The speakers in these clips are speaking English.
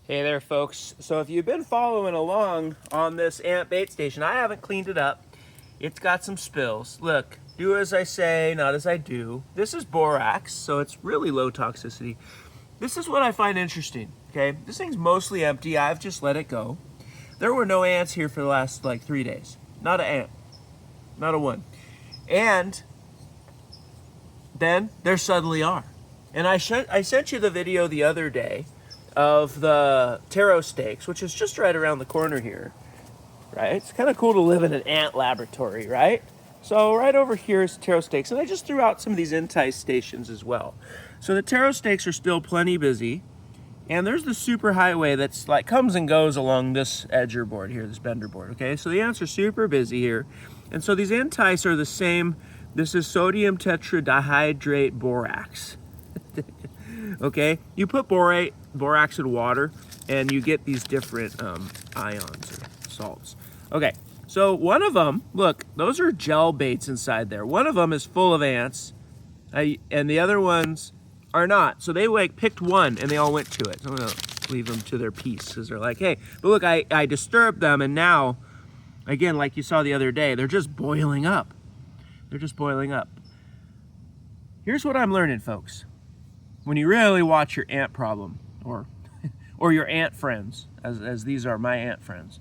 Hey there, folks. So if you've been following along on this ant bait station, I haven't cleaned it up. It's got some spills. Look, do as I say, not as I do. This is borax, so it's really low toxicity. This is what I find interesting, okay? This thing's mostly empty. I've just let it go. There were no ants here for the last, 3 days. Not an ant. Not a one. And then there suddenly are. And I sent you the video the other day of the taro stakes, which is just right around the corner here, right? It's kind of cool to live in an ant laboratory, right? So right over here is taro stakes, and I just threw out some of these entice stations as well. So the taro stakes are still plenty busy, and there's the super highway that's comes and goes along this edger board here, this bender board, okay? So the ants are super busy here, and so these entice are the same. This is sodium tetradihydrate borax. Okay, you put borax in water and you get these different ions or salts. Okay, so one of them, look, those are gel baits inside there. One of them is full of ants, and the other ones are not. So they picked one and they all went to it. So I'm gonna leave them to their peace because they're like, hey, but look, I disturbed them, and now, again, like you saw the other day, they're just boiling up. They're just boiling up. Here's what I'm learning, folks. When you really watch your ant problem, or your ant friends, as these are my ant friends,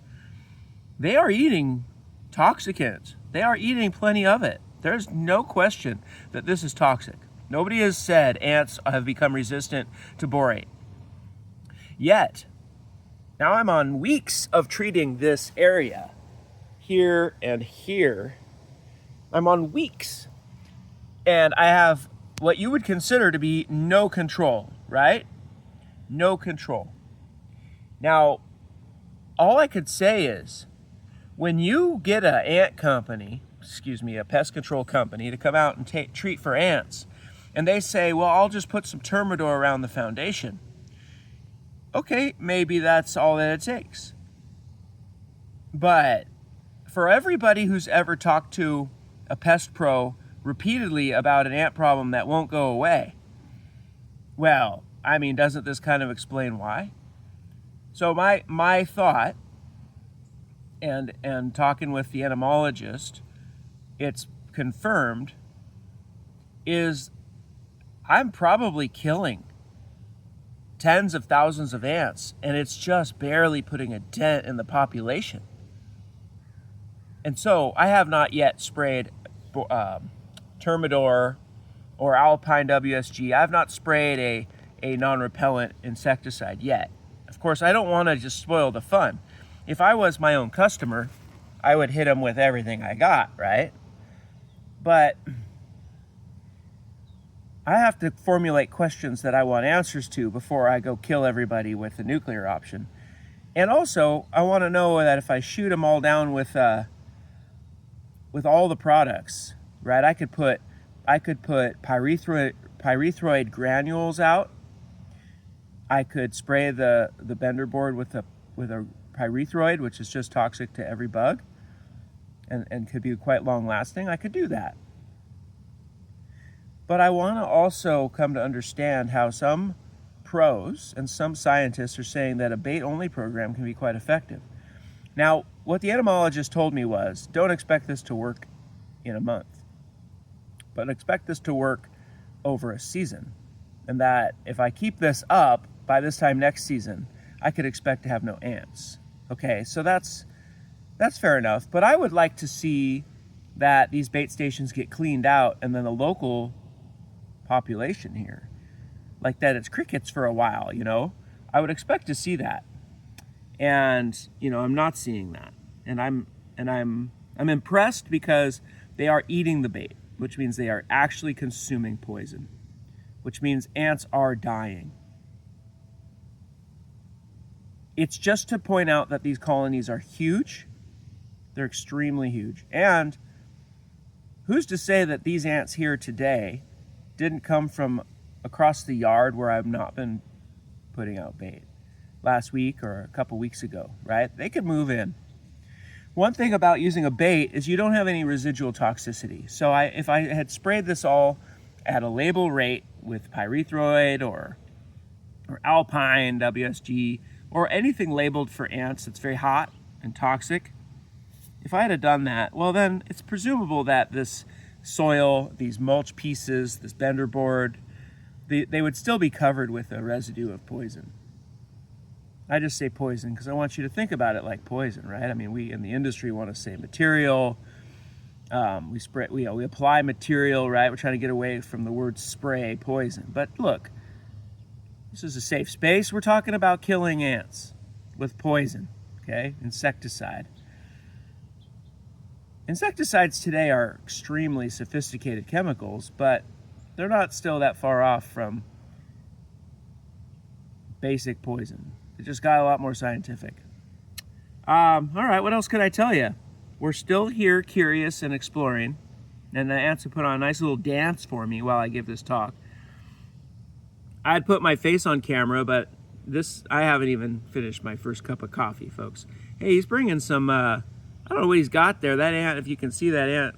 they are eating toxicants. They are eating plenty of it. There's no question that this is toxic. Nobody has said ants have become resistant to borate. Yet, now I'm on weeks of treating this area, here and here. I'm on weeks. And I have what you would consider to be no control, right? No control. Now, all I could say is, when you get a pest control company to come out and treat for ants, and they say, well, I'll just put some Termidor around the foundation. Okay, maybe that's all that it takes. But for everybody who's ever talked to a pest pro repeatedly about an ant problem that won't go away, well, I mean, doesn't this kind of explain why? So my thought, and talking with the entomologist, it's confirmed, is I'm probably killing tens of thousands of ants, and it's just barely putting a dent in the population. And so I have not yet sprayed Termidor or Alpine WSG. I've not sprayed a non-repellent insecticide yet. Of course, I don't want to just spoil the fun. If I was my own customer, I would hit them with everything I got, right? But I have to formulate questions that I want answers to before I go kill everybody with the nuclear option. And also, I want to know that if I shoot them all down with all the products, right? I could put pyrethroid granules out. I could spray the bender board with a pyrethroid, which is just toxic to every bug, and could be quite long lasting. I could do that. But I want to also come to understand how some pros and some scientists are saying that a bait-only program can be quite effective. Now, what the entomologist told me was, don't expect this to work in a month, but expect this to work over a season. And that if I keep this up, by this time next season, I could expect to have no ants. Okay, so that's fair enough, but I would like to see that these bait stations get cleaned out, and then the local population here, like that it's crickets for a while, I would expect to see that. And, I'm not seeing that. And I'm impressed because they are eating the bait, which means they are actually consuming poison, which means ants are dying. It's just to point out that these colonies are huge. They're extremely huge. And who's to say that these ants here today didn't come from across the yard where I've not been putting out bait last week or a couple weeks ago, right? They could move in. One thing about using a bait is you don't have any residual toxicity. So if I had sprayed this all at a label rate with pyrethroid or Alpine WSG or anything labeled for ants that's very hot and toxic, if I had done that, well then it's presumable that this soil, these mulch pieces, this bender board, they would still be covered with a residue of poison. I just say poison because I want you to think about it like poison, right? I mean, we in the industry want to say material. We apply material, right? We're trying to get away from the word spray poison. But look, this is a safe space. We're talking about killing ants with poison, okay? Insecticide. Insecticides today are extremely sophisticated chemicals, but they're not still that far off from basic poison. It just got a lot more scientific. All right, what else could I tell you? We're still here, curious and exploring, and the ants have put on a nice little dance for me while I give this talk. I'd put my face on camera, but I haven't even finished my first cup of coffee, folks. Hey, he's bringing some, I don't know what he's got there. That ant, if you can see that ant,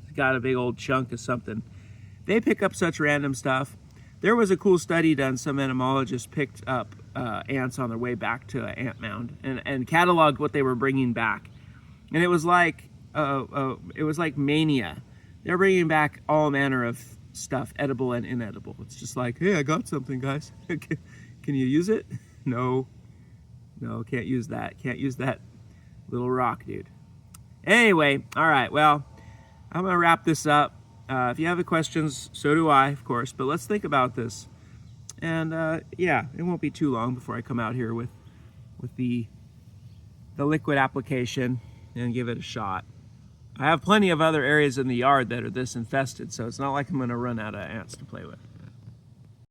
he's got a big old chunk of something. They pick up such random stuff. There was a cool study done. Some entomologists picked up ants on their way back to an ant mound and cataloged what they were bringing back. And it was like mania. They're bringing back all manner of stuff, edible and inedible. It's just like, hey, I got something, guys. Can you use it? No, can't use that. Can't use that little rock, dude. Anyway, all right, well, I'm gonna wrap this up. If you have any questions, so do I, of course, but let's think about this. And yeah, it won't be too long before I come out here with the liquid application and give it a shot. I have plenty of other areas in the yard that are this infested, so it's not like I'm gonna run out of ants to play with.